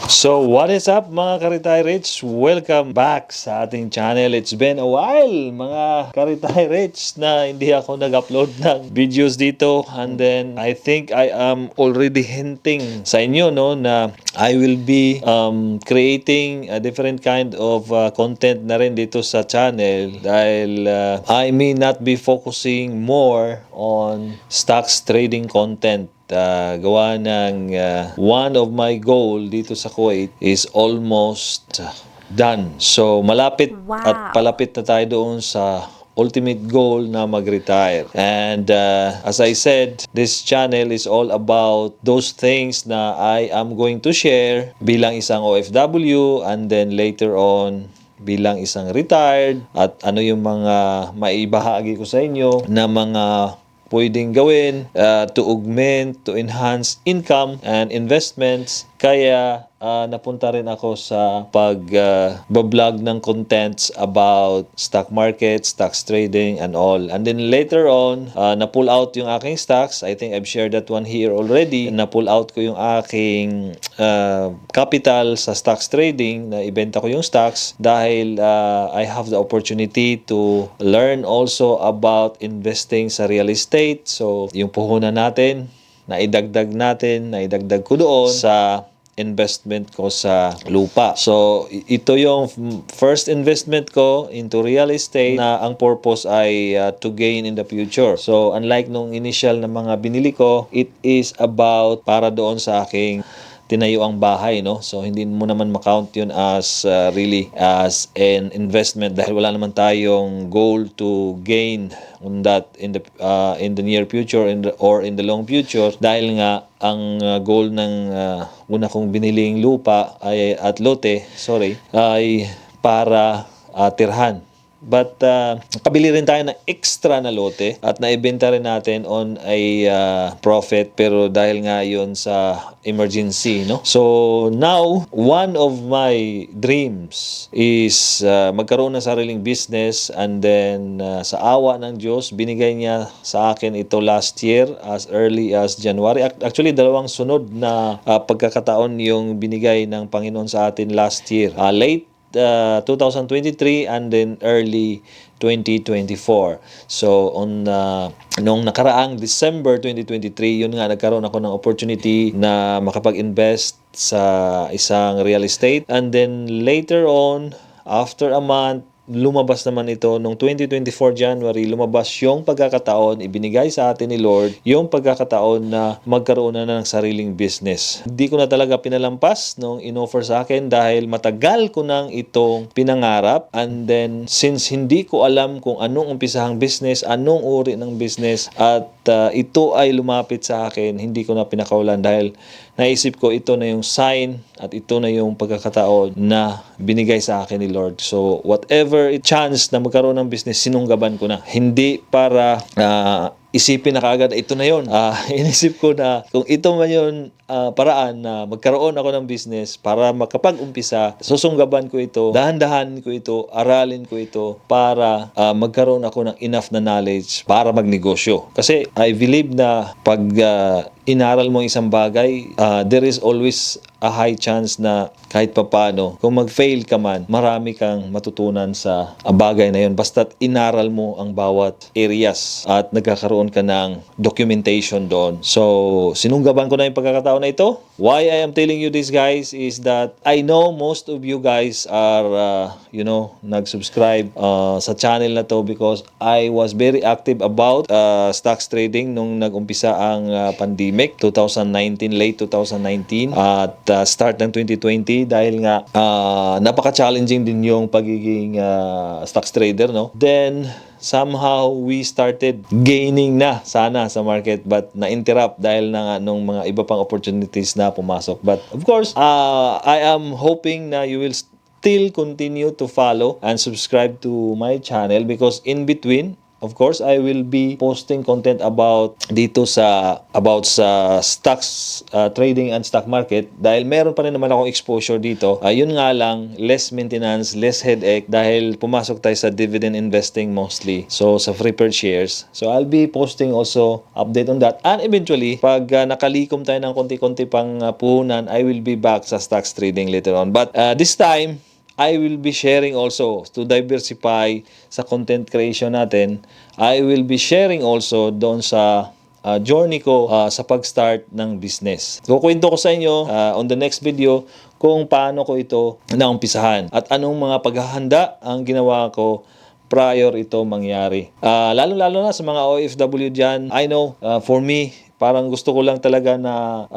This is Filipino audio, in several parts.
So, what is up mga Karitay Rich? Welcome back sa ating channel. It's been a while mga Karitay Rich na hindi ako nag-upload ng videos dito. And then, I think I am already hinting sa inyo no, na I will be creating a different kind of content na rin dito sa channel dahil I may not be focusing more on stocks trading content. Gawa ng one of my goal dito sa Kuwait is almost done. So, malapit at palapit na tayo doon sa ultimate goal na mag-retire. And as I said, this channel is all about those things na I am going to share bilang isang OFW and then later on bilang isang retired at ano yung mga maibahagi ko sa inyo na mga pwedeng gawin to augment, to enhance income and investments. Kaya napunta rin ako sa pag-vlog ng contents about stock market, stocks trading and all. And then later on, na-pull out yung aking stocks. I think I've shared that one here already. Na-pull out ko yung aking capital sa stocks trading, na ibenta ko yung stocks dahil I have the opportunity to learn also about investing sa real estate. So, yung puhunan natin, naidagdag ko doon sa investment ko sa lupa. So, ito yung first investment ko into real estate na ang purpose ay to gain in the future. So, unlike nung initial na mga binili ko, it is about para doon sa aking tinayo ang bahay, no? So, hindi mo naman makount yun as really as an investment dahil wala naman tayong goal to gain on that in the near future or in the long future dahil nga ang goal ng una kong biniling lupa ay at lote, ay para tirhan. But nakabili rin tayo ng extra na lote at naibenta rin natin on a profit pero dahil nga yun sa emergency, no? So now, one of my dreams is magkaroon ng sariling business and then sa awa ng Diyos, binigay niya sa akin ito last year as early as January. Actually, dalawang sunod na pagkakataon yung binigay ng Panginoon sa atin last year. Late 2023 and then early 2024. So on nung nakaraang December 2023, yun nga nagkaroon ako ng opportunity na makapag-invest sa isang real estate and then later on after a month lumabas naman ito nung 2024 January, lumabas yung pagkakataon, ibinigay sa atin ni Lord yung pagkakataon na magkaroon na ng sariling business. Hindi ko na talaga pinalampas nung inoffer sa akin dahil matagal ko nang itong pinangarap and then since hindi ko alam kung anong umpisahang business, anong uri ng business at ito ay lumapit sa akin, hindi ko na pinakawalan dahil naisip ko ito na yung sign at ito na yung pagkakataon na binigay sa akin ni Lord. So, whatever chance na magkaroon ng business, sinunggaban ko na. Hindi para isipin na kaagad, ito na yun. Inisip ko na kung ito man yun paraan na magkaroon ako ng business para makapag-umpisa, susunggaban ko ito, dahan-dahan ko ito, aralin ko ito para magkaroon ako ng enough na knowledge para magnegosyo. Kasi I believe na pag inaral mo isang bagay, there is always a high chance na kahit papano, kung mag-fail ka man, marami kang matutunan sa bagay na yun. Basta't inaral mo ang bawat areas at nagkakaroon ka ng documentation doon. So, sinunggaban ko na yung pagkakataon na ito. Why I am telling you this, guys, is that I know most of you guys are, nag-subscribe sa channel na to because I was very active about stocks trading nung nag-umpisa ang pandemic, 2019, late 2019 at start ng 2020 dahil nga napaka-challenging din yung pagiging stocks trader, no? Then somehow we started gaining na sana sa market but na-interrupt dahil na nung mga iba pang opportunities na pumasok. But of course, I am hoping na you will still continue to follow and subscribe to my channel because in between of course, I will be posting content about sa stocks, trading and stock market dahil meron pa rin naman akong exposure dito. Yun nga lang, less maintenance, less headache dahil pumasok tayo sa dividend investing mostly. So, sa preferred shares. So, I'll be posting also update on that. And eventually, pag nakalikom tayo ng konti-konti pang puhunan, I will be back sa stocks trading later on. But this time, I will be sharing also to diversify sa content creation natin. I will be sharing also doon sa journey ko sa pag-start ng business. Kukwento ko sa inyo on the next video kung paano ko ito naumpisahan at anong mga paghahanda ang ginawa ko prior ito mangyari. Lalo-lalo na sa mga OFW dyan, I know, for me, parang gusto ko lang talaga na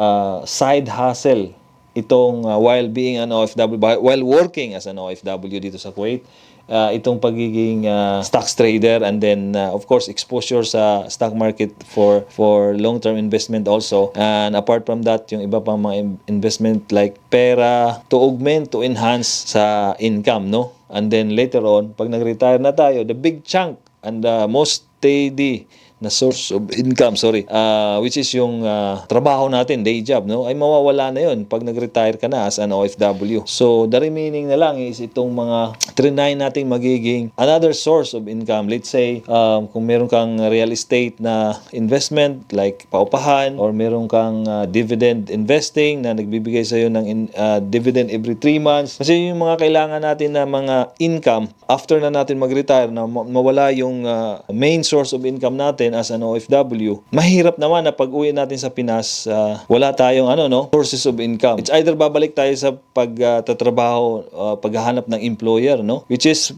side hustle itong while being an OFW, while working as an OFW dito sa Kuwait, itong pagiging stocks trader and then of course exposure sa stock market for long-term investment also. And apart from that, yung iba pang mga investment like pera to augment, to enhance sa income, no? And then later on, pag nag-retire na tayo, the big chunk and the most steady na source of income, which is yung trabaho natin, day job, no? Ay mawawala na yun pag nag-retire ka na as an OFW. So, the remaining na lang is itong mga trinay nating magiging another source of income. Let's say, kung meron kang real estate na investment like paupahan or meron kang dividend investing na nagbibigay sa'yo ng dividend every 3 months. Kasi yung mga kailangan natin na mga income after na natin mag-retire na mawala yung main source of income natin as an OFW, mahirap naman na pag-uwi natin sa Pinas, wala tayong sources of income. It's either babalik tayo sa pagtatrabaho, paghahanap ng employer, no? Which is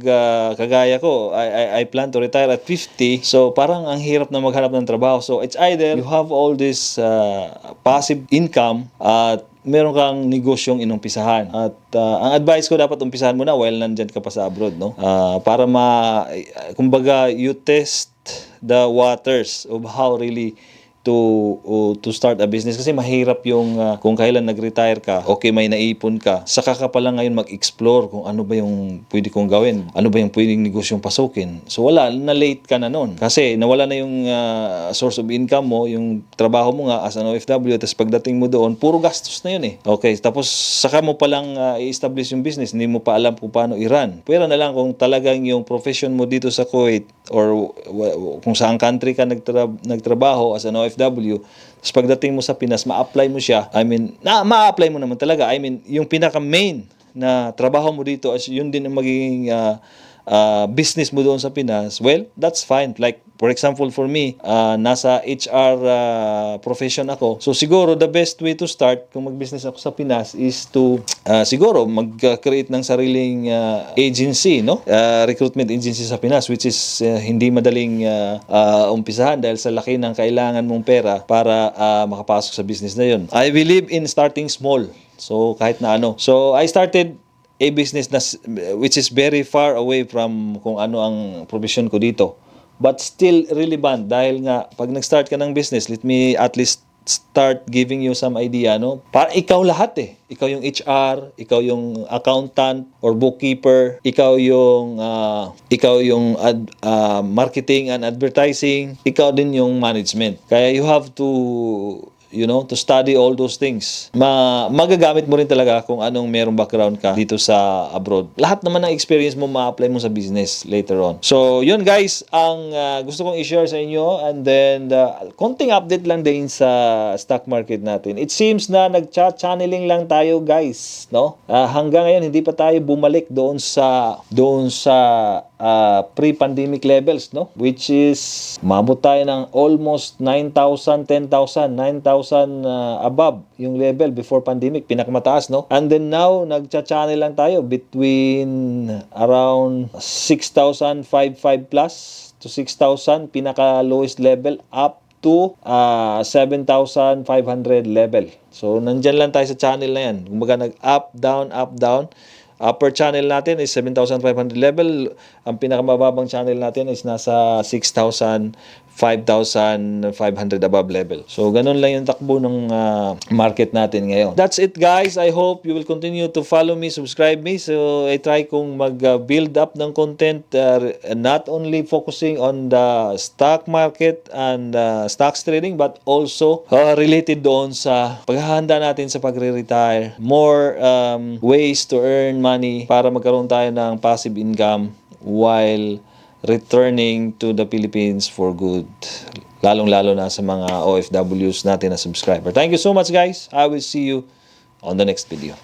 kagaya ko, I plan to retire at 50. So parang ang hirap na maghanap ng trabaho. So it's either you have all this passive income at meron kang negosyong inumpisahan. At ang advice ko, dapat umpisahan mo na while nandyan ka pa sa abroad, no? Para kumbaga, you test the waters of how really to start a business. Kasi mahirap yung kung kailan nag-retire ka, okay, may naipon ka, saka ka pala ngayon mag-explore kung ano ba yung pwede kong gawin, ano ba yung pwedeng negosyong pasukin. So wala, na-late ka na nun. Kasi nawala na yung source of income mo, yung trabaho mo nga as an OFW, tapos pagdating mo doon, puro gastos na yun eh. Okay, tapos saka mo palang i-establish yung business, hindi mo pa alam kung paano i-run. Pwera na lang kung talagang yung profession mo dito sa Kuwait or kung saan country ka nagtrabaho as an OFW, tapos pagdating mo sa Pinas, ma-apply mo siya. I mean, ma-apply mo naman talaga. I mean, yung pinaka-main na trabaho mo dito, as yun din ang magiging business mo doon sa Pinas, well, that's fine. Like, for example, for me, nasa HR profession ako. So, siguro, the best way to start kung mag-business ako sa Pinas is to, siguro, mag-create ng sariling agency, no? Recruitment agency sa Pinas, which is hindi madaling umpisahan dahil sa laki ng kailangan mong pera para makapasok sa business na yun. I believe in starting small. So, kahit na ano. So, I started a business which is very far away from kung ano ang profession ko dito. But still relevant dahil nga pag nag-start ka ng business, let me at least start giving you some idea, no? Para ikaw lahat eh. Ikaw yung HR, ikaw yung accountant or bookkeeper, ikaw yung marketing and advertising, ikaw din yung management. Kaya you have to to study all those things. Magagamit mo rin talaga kung anong merong background ka dito sa abroad. Lahat naman ng experience mo ma-apply mo sa business later on. So, yun guys, ang gusto kong i-share sa inyo. And then, konting update lang din sa stock market natin. It seems na nag-channeling lang tayo guys, no? Hanggang ngayon, hindi pa tayo bumalik doon sa pre-pandemic levels, no? Which is, mabot tayo ng almost 9,000, 10,000, 9,000 above yung level before pandemic, pinakamataas, no? And then now, nagcha-channel lang tayo between around 6,005 plus to 6,000, pinaka-lowest level, up to 7,500 level. So, nandyan lang tayo sa channel na yan. Kumbaga, nag-up, down, up, down. Upper channel natin is 7,500 level. Ang pinakamababang channel natin is nasa 6,500 5,500 above level. So, ganun lang yung takbo ng market natin ngayon. That's it, guys. I hope you will continue to follow me, subscribe me. So, I try kong mag-build up ng content, not only focusing on the stock market and stocks trading, but also related doon sa paghahanda natin sa pagre-retire. More ways to earn money para magkaroon tayo ng passive income while returning to the Philippines for good. Lalong-lalo na sa mga OFWs natin na subscriber. Thank you so much, guys. I will see you on the next video.